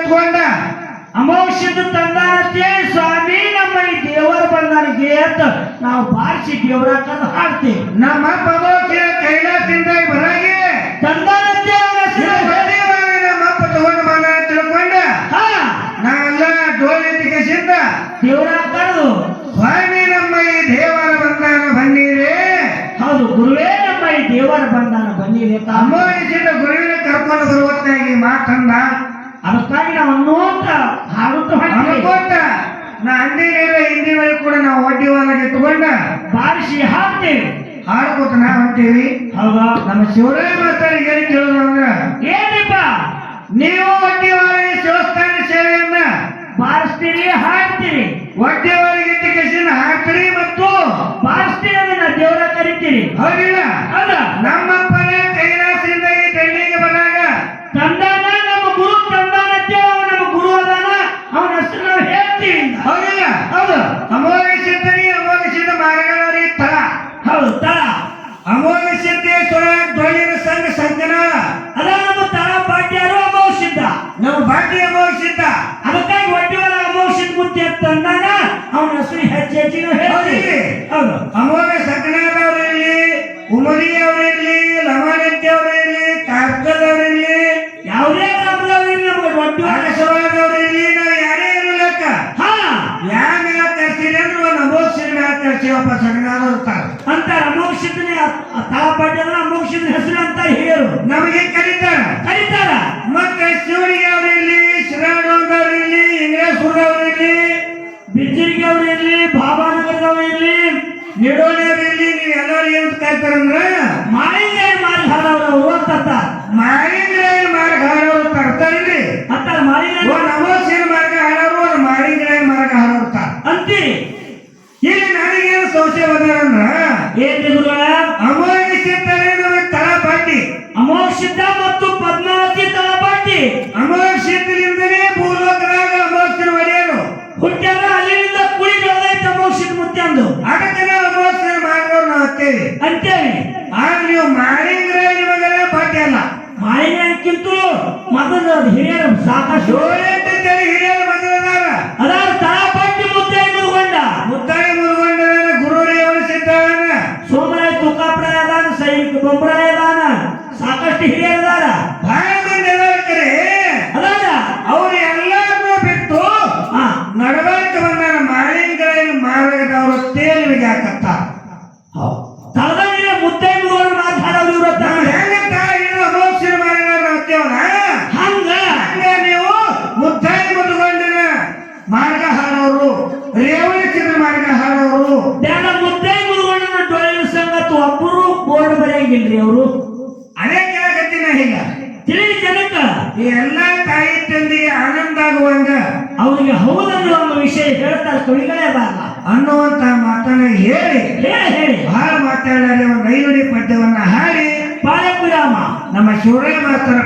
ಎತ್ಕೊಂಡ ಅಮೋಕ್ಷದ ತಂದಾನತೆ ಸ್ವಾಮಿ ನಮ್ಮ ಈ ದೇವರ ಬಂದಾನಿಗೆ ಅಂತ ನಾವು ಬಾರಿಸಿ ದೇವರ ಕರೆದು ಹಾಡ್ತೇವೆ. ನಮ್ಮ ಅಮೋಕ್ಷ ಕೈಲಾಸದಿಂದ ಬರಾಗಿ ತಂದಾನತೆ ನಮ್ಮ ಅಪ್ಪ ತಗೊಂಡು ಮಾಡ ತಿಳ್ಕೊಂಡ ನಾವೆಲ್ಲ ಡೋಲಿಂದ ಕಸಿಂದ ದೇವರ ಕರೆದು ಸ್ವಾಮಿ ನಮ್ಮ ಈ ದೇವರ ಬಂದಾನ ಬನ್ನಿರೇ. ಹೌದು ಗುರುವೇ ನಮ್ಮ ಈ ದೇವರ ಬಂದಾನ ಬನ್ನಿರೇ. ಅಮೋಕ್ಷದ ಗುರುವಿನ ಕರ್ಕೊಂಡು ಬರುವತ್ತಾಗಿ ಮಾತಂದ. ಅದಕ್ಕಾಗಿ ನಾವು ಅನ್ನೋಂತ ಹಾಡುತ್ತ ಅನ್ಕೋತ ನಾ ಅಂದಿನ ಹಿಂದಿ ವೇಳೆ ಕೂಡ ನಾವು ಒಡ್ಡಿ ಹೊಲಗೆ ಇಟ್ಕೊಂಡ ಬಾರಿಸಿ ಹಾಡ್ತೇವೆ. ಹಾಡ್ಕೋತ ನಾವು ಹೊಂಟೇವಿ. ಹೌದಾ? ನಮ್ಮ ಶಿವರಾಯ ಮಾಸ್ತರಿಗೆ ಏನು ಕೇಳೋದು ಅಂದ್ರ ಏನಿಪ್ಪ ನೀವು ಒಡ್ಡಿ ಹೊಲಗೆ ಶಿವಸ್ಥಾನ ಸೇವೆಯನ್ನ ಬಾರಿಸ್ತೀರಿ ಹಾಡ್ತೀರಿ. ಒಡ್ಡಿ ಹೊಲಗೆ ಇಟ್ಟ ಕೆಸಿನ ಹಾಕ್ತೀರಿ ಮತ್ತು ಬಾರಿಸ್ತೀರಿ ಅದನ್ನ ದೇವರ ಕರಿತೀರಿ. ಹೌದಿಲ್ಲ? ಹೌದ? ನಮ್ಮಪ್ಪನ ಕೈಲಾಸದಿಂದ ಈ ದಂಡಿಗೆ ಬಂದಾಗ ತಂದಾನ ನಮ್ಮ ಗುರು ತಂದಾನತ್ತೆ ಅವ ನಮ್ಮ ಗುರು ಅದಾನ ಅವನ ಹೆಸರು ನಾವು ಹೇಳ್ತೀವಿ. ಹೌದಿಲ್ಲ? ಹೌದು. ಅಮೋಘ ಮಾರ್ಗದವರಿ ತಳ. ಹೌದು ತಳ. ಅಮೋಘ ಸಿದ್ದೇಶ್ವರ ಧ್ವನಿನ ಸಂಘ ಸಂಜನ ಅದ ನಮ್ಮ ತಳ ಪಾಟ್ಯಾರು ಅಮೋಷಿದ್ದ. ನಮ್ಮ ಭಾಗ್ಯ ಅಮೋಘ ಸಿದ್ಧ. ಅದಕ್ಕಾಗಿ ಒಡ್ಡಿವರ ಅಮೋಷಿದ್ ಮುತ್ತಿ ತಂದಾನ ಅವನ ಹೆಸರು ಹೆಚ್ಚು ಹೇಳ್ತೀವಿ. ಹೌದು. ಅಮೋಘ ಸಜ್ಜನದವರಿರ್ಲಿ, ಉಮರಿ ಅವರಿರ್ಲಿ, ಲಮಾನಂತಿ ಅವರಿರ್ಲಿ, ಕಾರ್ಕದವರಿರ್ಲಿ, ಯಾವುದೇ ಗ್ರಾಮದವರಿರ್ಲಿ ನಮಗೆ ಒಡ್ಡಿವರ ಆಕಾಶವಾದವರಿರ್ಲಿ, ನಾವು ಯಾರೇ ಇರು ಲೆಕ್ಕ ಯಾವ ಮ್ಯಾಲ ತರ್ತೀರಿ ಅಂದ್ರೆ ಒಂದು ಅಮೋಘ ಮ್ಯಾಲ ತರ್ತೀವಪ್ಪ ಸಜ್ಜನದವ್ರು ಇರ್ತಾರೆ ಅಂತ ಅಮೋಕ್ಷಿದ್ನೇ ತಳ ಪಾಟ್ಯಾರ ಅಮೋಕ್ಷಿದ ಹೆಸರು ಅಂತ ಹೇಳು ನಮಗೆ ಕರೀತಾರ. ಮತ್ತೆ ಶಿವರಿಗೆ ಅವರಿರ್ಲಿ, ಶಿರಾಡೋದವರಿರ್ಲಿ, ಇಂಗ್ಲೇಶ್ವರದವರಿರ್ಲಿ, ಬಿಜ್ಜರಿಗೆ ಅವರಿರ್ಲಿ, ಬಾಬಾನಗರದವರಿರ್ಲಿ, ನಿಡೋಣಿಯವರಿರ್ಲಿ, ನೀವು ಎಲ್ಲರೂ ಏನು ಕರೀತಾರಂದ್ರ ಮಾಳಿಗೆ ಮಾರಿ ಹಾಡವ್ರವ್ರು ಅಂತ ಮಾಳಿಂಗ್ರಾಯ ಮಾರ್ಗ ಹಾಡೋರು ತರ್ತಾರಿಲ್ರಿ. ಅಂತ ಮಾಳಿಗೆ ಒಂದು ಅಮೋಘ ಮಾರ್ಗ ಹಾಡೋರು, ಒಂದು ಮಾಳಿಂಗ್ರಾಯ ಮಾರ್ಗ ಹಾಡೋರು ಅಂತೀರಿ. ಇಲ್ಲಿ ನನಗೇನು ಸಂಶಯ ಬಂದಾರಂದ್ರ ಏನ್ರಿ ಗುರುಗಳ ಅಮೋಘ ಸಿದ್ಧರೇ ನಮಗೆ ತಳಪಾಟಿ. ಅಮೋಕ್ಷಿದ್ದ ಮತ್ತು ಪದ್ಮಾವತಿ ತಳಪಾಟಿ ಅಮೋಘ ಸಿದ್ಧರಿಂದಲೇ ಭೂಲೋಕದಾಗ ಅಮೋಘನ ಒಡೆಯರು ಹುಟ್ಟ್ಯಾರ. ಅಲ್ಲಿಂದ ಕುಳಿ ಬೆಳೆದೈತೆ ಅಮೋಕ್ಷಿದ ಮುತ್ತಿ ಅಂದು ಅದಕ್ಕೆ ನಾವು ಅಮೋಘ ಮಾಡಿದವ್ರು ನಾವು ಹತ್ತೇವಿ ಅಂತೇವಿ. ಆಗ ನೀವು ಮಾಳಿಂಗ್ರಾಯ ನಿಮಗೆಲ್ಲ ಪಾಠ್ಯ ಅಲ್ಲ. ಮಾಳಿಗೆಕ್ಕಿಂತ ಮೊದಲು ಹಿರಿಯರು ಸಾಕಷ್ಟು ಏಳೆಂಟು ಹಿರಿಯರು ಬಂದಿದ್ದಾರೆ. ಅದಾದ ತಳಪಾಟಿ ಮುದ್ದಾಯಿ ಮುರುಗೊಂಡ ಮುದ್ದಾಯಿ ಮುರುಗೊಂಡ ಗುರುರೇವನ ಸಿದ್ಧಾನ ಸೋಮರಾಯ ತುಕಾಪುರ ಅದಾನ, ಸೈನಿಕ ಬೊಂಬರಾಯ ಅದಾನ, ಸಾಕಷ್ಟು ಹಿರಿಯರದಾರ. ಬಹಳ ಮಂದಿ ಕರೆ ಅದಾದ ಅವ್ರು ಎಲ್ಲಾರನ್ನೂ ಬಿಟ್ಟು ನಡಬಾರಕ ಬಂದಾನ ಮಾಳಿಂಗ್ರಾಯ ಮಾರ್ಗದವರು ತೇಲಿಗೆ ಹಾಕತ್ತ. ತಳದಲ್ಲಿ ಮುದ್ದಾಯಿ ಮುರುಗೊಂಡ ಮಾತಾಡೋರು ಇವ್ರತ್ತ ಹೆಂಗಂತ ಇನ್ನು ಅಮೋಕ್ಷ ಮಾರ್ಗ ಹತ್ತೇವನ ಹಂಗ ನೀವು ಮುದ್ದಾಯಿ ಮುರುಗೊಂಡನ ಮಾರ್ಗ ಹಾಡೋರು, ರೇವಣ ಚಿತ್ರ ಮಾರ್ಗ ಹಾಡೋರು ಬೇಡ. ಮುದ್ದಾಯಿ ಮುರುಗೊಂಡನ ಡೊಳ್ಳಿನ ಸಂಗತ್ತು ಒಬ್ಬರು ಬೋರ್ಡ್ ಬರೆಯಂಗಿಲ್ರಿ ಅವರು. ಅದೇ ಕೇಳಕತ್ತೀನಿ ಈಗ. ತಿಳಿದ ಜನಕ್ಕ ಈ ಎಲ್ಲ ತಾಯಿ ತಂದೆಗೆ ಆನಂದ ಆಗುವಂಗ ಅವರಿಗೆ ಹೌದನ್ನುವ ವಿಷಯ ಹೇಳ್ತಾರೆ ಕವಿಗಳೇ ಬಾರಲ್ಲ ಅನ್ನುವಂತ ಮಾತನ್ನ ಹೇಳಿ ಹೇಳಿ ಬಹಳ ಮಾತಾಡಲಿ ಒಂದು 5 ಪದ್ಯವನ್ನ ಹಾಡಿ ಪಾಳೆ ವಿರಾಮ ನಮ್ಮ ಶಿವರಾಯ ಮಾಸ್ತರ